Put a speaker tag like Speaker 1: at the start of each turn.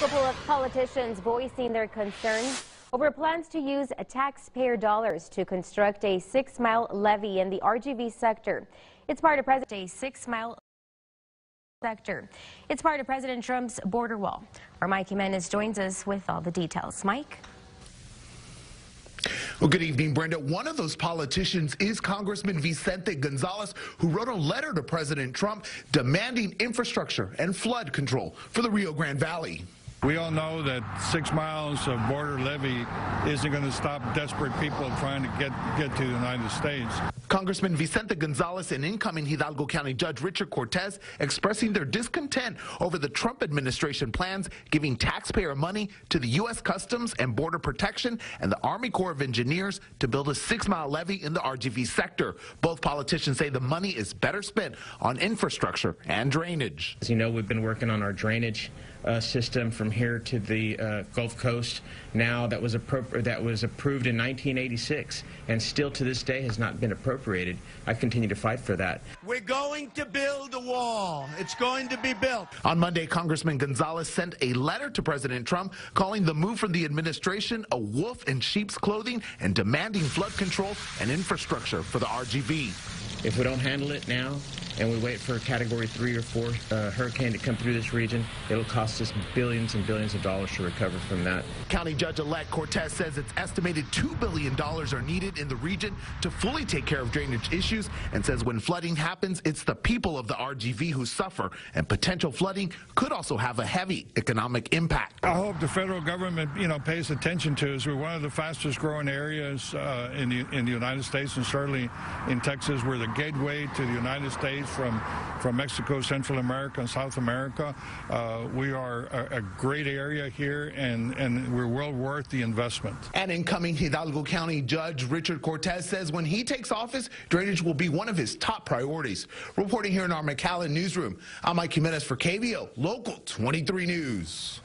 Speaker 1: Local politicians voicing their concerns over plans to use taxpayer dollars to construct a 6-mile levee in the RGV sector. It's part of President Trump's border wall. Our Mike Jimenez joins us with all the details. Mike?
Speaker 2: Well, good evening, Brenda. One of those politicians is Congressman Vicente Gonzalez, who wrote a letter to President Trump demanding infrastructure and flood control for the Rio Grande Valley.
Speaker 3: We all know that 6 miles of border levee isn't going to stop desperate people trying to get to the United States.
Speaker 2: Congressman Vicente Gonzalez and incoming Hidalgo County Judge Richard Cortez expressing their discontent over the Trump administration plans giving taxpayer money to the U.S. Customs and Border Protection and the Army Corps of Engineers to build a 6-mile levee in the RGV sector. Both politicians say the money is better spent on infrastructure and drainage.
Speaker 4: As you know, we've been working on our drainage system from here to the Gulf Coast. Now that was approved in 1986 and still to this day has not been appropriated. I continue to fight for that.
Speaker 5: We're going to build a wall. It's going to be built.
Speaker 2: On Monday, Congressman Gonzalez sent a letter to President Trump calling the move from the administration a wolf in sheep's clothing and demanding flood control and infrastructure for the RGV.
Speaker 4: If we don't handle it now and we wait for a Category 3 or 4 hurricane to come through this region, it'll cost us billions and billions of dollars to recover from that.
Speaker 2: County Judge-elect Cortez says it's estimated $2 billion are needed in the region to fully take care of drainage issues and says when flooding happens, it's the people of the RGV who suffer, and potential flooding could also have a heavy economic impact.
Speaker 3: I hope the federal government, pays attention to us. We're one of the fastest growing areas in the United States, and certainly in Texas. We're the gateway to the United States from Mexico, Central America, and South America. We are a great area here, and we're well worth the investment.
Speaker 2: And incoming Hidalgo County Judge Richard Cortez says when he takes office, drainage will be one of his top priorities. Reporting here in our McAllen newsroom, I'm Mike Jimenez for KVO Local 23 News.